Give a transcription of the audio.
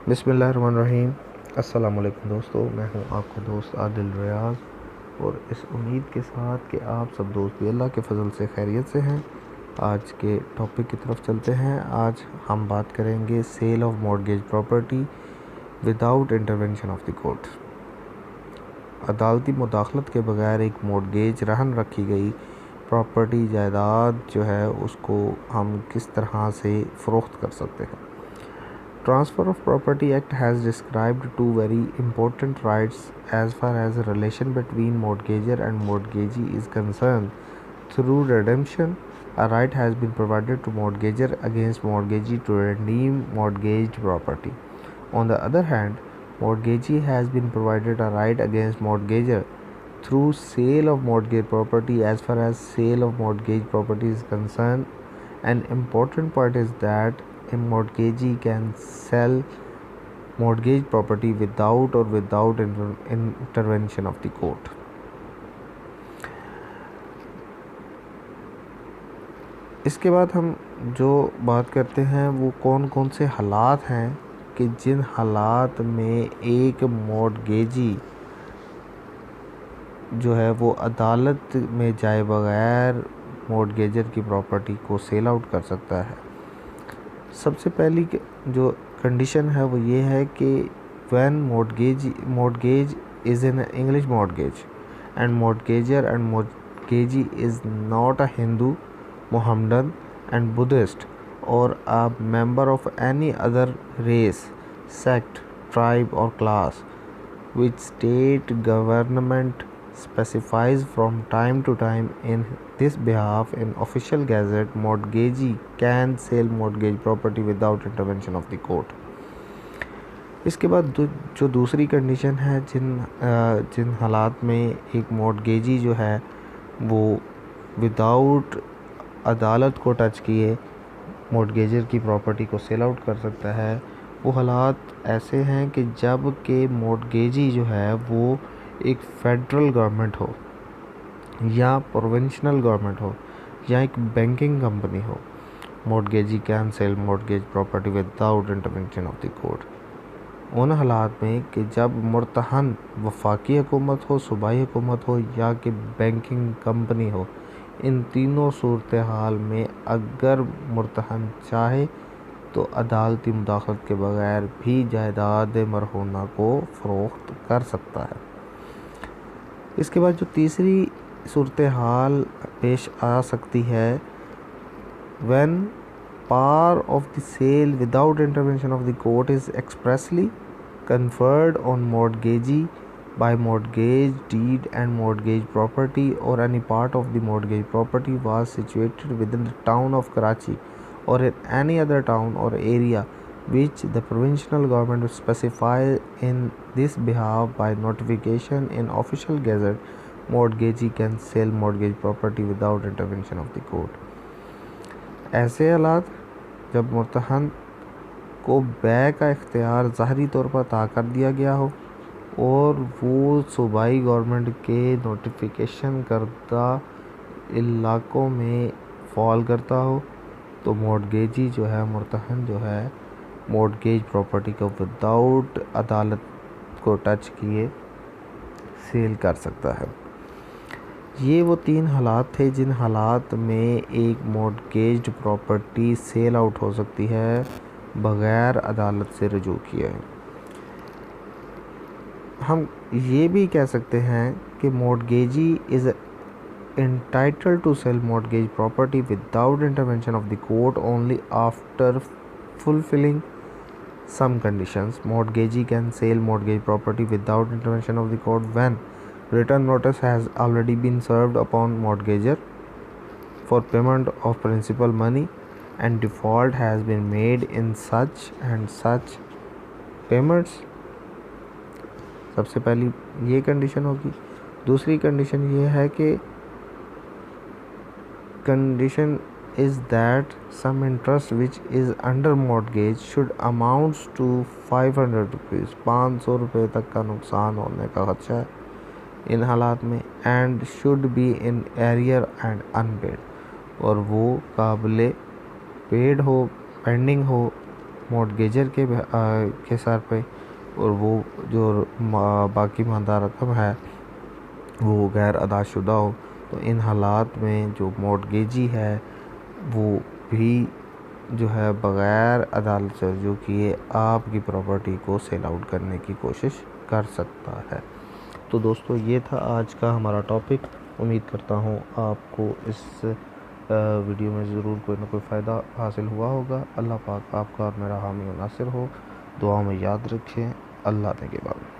बिस्मिल्लाहिर्रहमानिर्रहीम। अस्सलाम वालेकुम दोस्तों, मैं हूं आपका दोस्त आदिल रियाज और इस उम्मीद के साथ कि आप सब दोस्त भी अल्लाह के फजल से खैरियत से हैं। आज के टॉपिक की तरफ चलते हैं। आज हम बात करेंगे sale of mortgage property without intervention of the court. अदालती मुदाखलत के बगैर एक मॉर्गेज रहन रखी गई प्रॉपर्टी जायदाद जो है उसको हम किस तरह से फ़रोख्त कर सकते हैं। Transfer of Property Act has described two very important rights as far as the relation between mortgager and mortgagee is concerned. Through redemption, a right has been provided to mortgager against mortgagee to redeem mortgaged property. On the other hand, mortgagee has been provided a right against mortgager through sale of mortgage property. As far as sale of mortgage property is concerned, an important part is that a mortgagee can sell mortgage property without intervention of the court. इसके बाद हम जो बात करते हैं वो कौन कौन से हालात हैं कि जिन हालात में एक मॉर्गेजी जो है वो अदालत में जाए बगैर मॉर्गेजर की प्रॉपर्टी को सेल आउट कर सकता है। सबसे पहली जो कंडीशन है वो ये है कि when mortgage is an English mortgage and mortgager and mortgagee is not a Hindu, Mohammedan and Buddhist और a member of any other race, sect, tribe और class which state government specifies from time to time in this behalf in official gazette, mortgagee can sell mortgage property without intervention of the court. इसके बाद जो दूसरी condition है जिन हालात में एक mortgagee जो है वो विदाउट अदालत को टच किए मॉर्गेजर की प्रॉपर्टी को सेल आउट कर सकता है, वो हालात ऐसे हैं कि जब के मॉर्गेजी जो है वो एक फेडरल गवर्नमेंट हो या प्रोविंशियल गवर्नमेंट हो या एक बैंकिंग कंपनी हो। Mortgagee can sell mortgage property without intervention of the court उन हालात में कि जब मुर्तहन वफाकी हुकूमत हो, सूबाई हुकूमत हो या कि बैंकिंग कंपनी हो। इन तीनों सूरत हाल में अगर मुर्तहन चाहे तो अदालती मुदाखलत के बगैर भी जायदाद मरहूना को फ़रोख्त कर सकता है। इसके बाद जो तीसरी सूरत हाल पेश आ सकती है, when power of the sale without intervention of the court is expressly conferred on mortgagee by mortgage deed and mortgage property or any part of the mortgage property was situated within the town of Karachi or in any other town or area which the provincial government specify in this behalf by notification in official gazette, mortgagee can sell mortgage property without intervention of the court. ऐसे हालात जब मुर्तहन को बै का इख्तियार ज़ाहरी तौर पर अता कर दिया गया हो और वो सूबाई गवर्नमेंट के नोटिफिकेशन करदा इलाक़ों में फॉल करता हो, तो मॉर्गेजी जो है मुर्तहन जो है मॉर्गेज प्रॉपर्टी को विदाउट अदालत को टच किए सेल कर सकता है। ये वो तीन हालात थे जिन हालात में एक मॉर्गेज्ड प्रॉपर्टी सेल आउट हो सकती है बग़ैर अदालत से रुजू किए। हम ये भी कह सकते हैं कि mortgagee is entitled to sell mortgage property without intervention of the court only after fulfilling some conditions. Mortgagee can sell mortgage property without intervention of the court when written notice has already been served upon mortgager for payment of principal money and default has been made in such and such payments. सबसे पहली ये condition होगी। दूसरी condition ये है कि condition is that some interest which is under mortgage should amounts to 500 rupees, 500 रुपये तक का नुकसान होने का खदशा है इन हालात में, and should be in arrear and unpaid और वो काबिले पेड हो, पेंडिंग हो मॉर्टगेजर के सर पे, और वो जो बाकी मानदा रकम है वो गैर अदाशुदा हो, तो इन हालात में जो मॉर्टगेजी है वो भी जो है बग़ैर अदालत से रुजू किए आपकी प्रॉपर्टी को सेल आउट करने की कोशिश कर सकता है। तो दोस्तों ये था आज का हमारा टॉपिक। उम्मीद करता हूँ आपको इस वीडियो में ज़रूर कोई ना कोई फ़ायदा हासिल हुआ होगा। अल्लाह पाक आपका और मेरा हामी और नासिर हो। दुआ में याद रखें। अल्लाह ने के बाद।